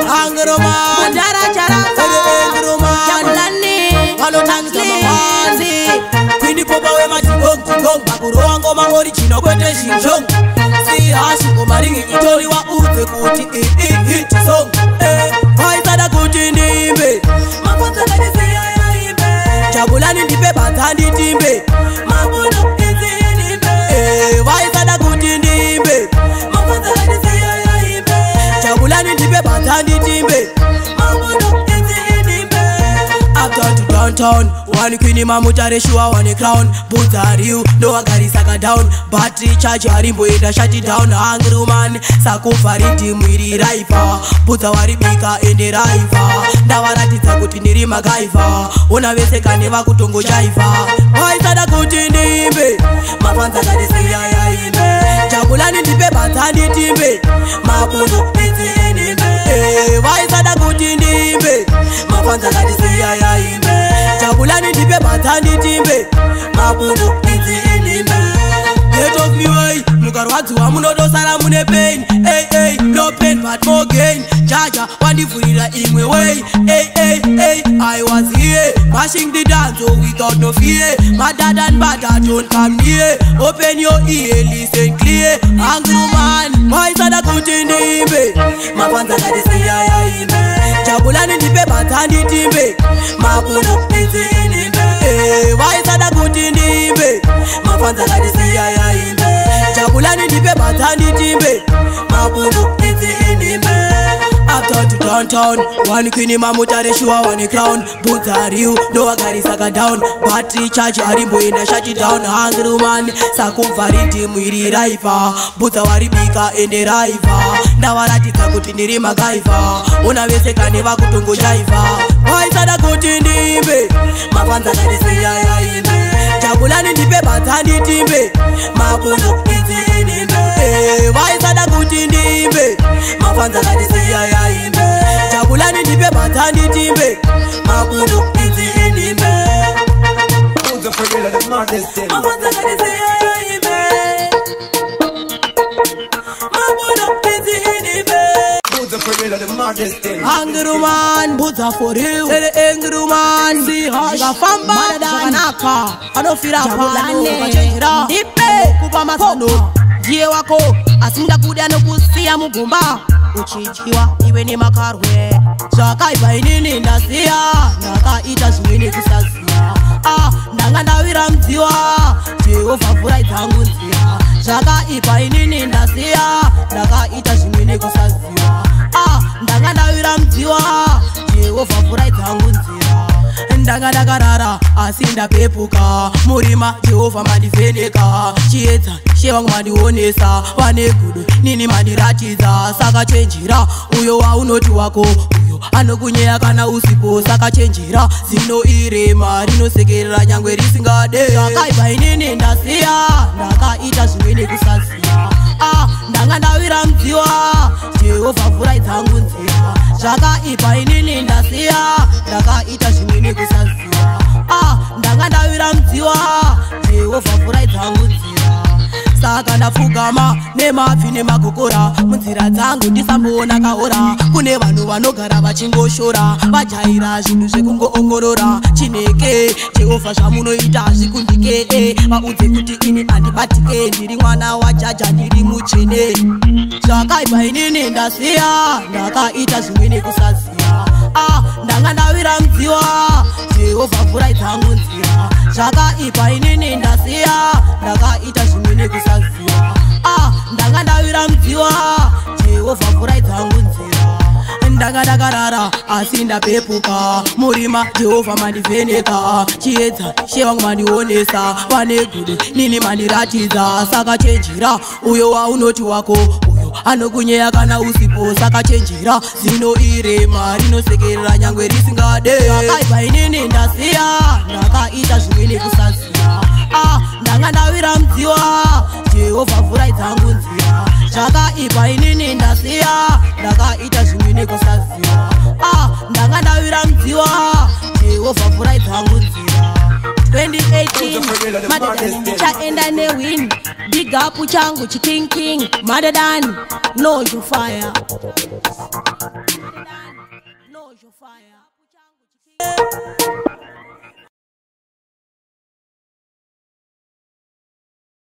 Angroman, Jara Charata, Jamulani, Halotanzi, Quindi Popa Wemati, Bakurongo Mangori Chino Kwete Shinjong. See Hashu Maringi, Itori wa Ute Kuti, hit song. Kaisada Kuti Nimbe, Makonta Nimbe, Jamulani Nimbe, Batandi Timbe, Mabuno Nimbe, Waisada Kuti Nimbe, Makonta Nimbe, Jamulani Nimbe, Batandi Timbe, Mabuno Nimbe. Uptown to downtown, one queen mamutare shua one crown. Boots are you, no agari saka down. Battery charge harimbo ida shut it down. Angry man, saku fariti mwiri raifa. Buta waribika ende raifa. Dawarati takuti niri magaifa. Unaweze kaneva kutongo jaifa. Waisada kuti ndimbe, mapanza kade siya ya imbe. Jabulani ndibe batandi timbe, mabuno iti ndimbe. Waisada kuti ndimbe, mapanza kade siya ya imbe. Jabulani ndibe batandi timbe, mabuno iti ndimbe. Get off me way, mukarwadzi wa munodo sara mune pain. Hey hey, no pain but more gain. Jaja wandifurira imwe way. Hey hey hey, I was here mashing the dance so without no fear. My dad and mother don't come near. Open your ear, listen clear. Angry man, why is that kuti ndimbe? Mapanza kade siya ya imbe. Jabulani ndibe batandi timbe, mabuno iti ndimbe. Why is that kuti ndimbe? Mapanza kade siya ya imbe. Jabulani ndibe batandi timbe, mabuno iti ndimbe. Uptown to downtown, one queen mamutare shua one crown. Boots are you, no agari saka down. Battery charge harimbo ina shut it down. Angry man, saku fariti mwiri raifa. Buta waribika ende raifa. Dawarati takuti niri magaifa. Unaweze kaneva kutongo jaifa. Waisada kuti ndimbe, mapanza kade siya ya imbe. Jabulani ndibe batandi timbe, mabuno iti ndimbe. Waisada kuti ndimbe, mapanza kade siya ya imbe. Jabulani ndibe batandi timbe, mabuno iti ndimbe. Mapanza kade siya ya imbe. Mabuno iti ndimbe. Angry man, Buddha for you. Angry man, see how you famba Janaka. I don't feel a pano. Ipe kupa masono. Die wako asinda kudia no kusia mugumba. Uchichiwa iwe ni makarwe. Chaka iba inini ndasia. Naka ita zimini kusasia. Nanga ndawira mziwa. Jehova fura itangu nzia. Chaka iba inini ndasia. Naka ita zimini kusasia. Ndanga ndawira mziwa, Jehova fura itangu nzira. Ndanga ndakarara, asinda pepuka. Murima, Jehova mandivheneka. Chiedza, shewangu mandionesa. Vane gudu, nini mandiratiza. Saka chenjira, uyo waunoti wako. Uyo anokunyeya kana usipo. Saka chenjira, zino irema. Rinosekerera nyangwe risingade. Saka iba inini ndasiya. Ndakaita zvimweni kusasiya. Ndanga ndawira mziwa, Jehova fura itangu nzira. Zvaka ipa inini ndasiya, ndakaita zvimweni kusaziya. Ndanga ndawira mziwa, Jehova fura itangu nzira. Saka ndapfugama nemapfi nemagokora. Munzira dzangu ndisamboona kaora. Kune vanhu vanogara vachingoshora. Vajaira zvinhu zvekungoongorora. Chineke Jehova zvamunoita hazvikundike. Vaudze kuti ini handibatike. Ndiri mwana wajaja ndiri muchene. Zvakaipa inini ndasiya, ndakaita zvimweni kusaziya. Ndanga ndawira mdziwa, Jehova fura itangu nzira. Zvakaipa inini ndasiya, ndakaita zvimweni kusaziya. Ndanga ndawira mdziwa, Jehova fura itangu nzira. Ndanga ndakarara asi ndapepuka. Murima Jehova mandivheneka. Chiedza shewangu mandionesa. Vane gudu nini mandiratidza. Saka chenjira uyo waunoti wako. Anokunyeya kana usipo. Saka chenjira zino irema. Rinosekerera nyangwe risingade. Zvakaipa inini ndasiya, ndakaita zvimweni kusaziya. Ndanga ndawira mdziwa, Jehova fura itangu nzira. Zvakaipa inini ndasiya, ndakaita zvimweni kusaziya. Ndanga ndawira mdziwa, Jehova fura itangu nzira. 2018 madada cha and they win. Big up Uchangu Chiking King. Mother than know you fire. Know you fire.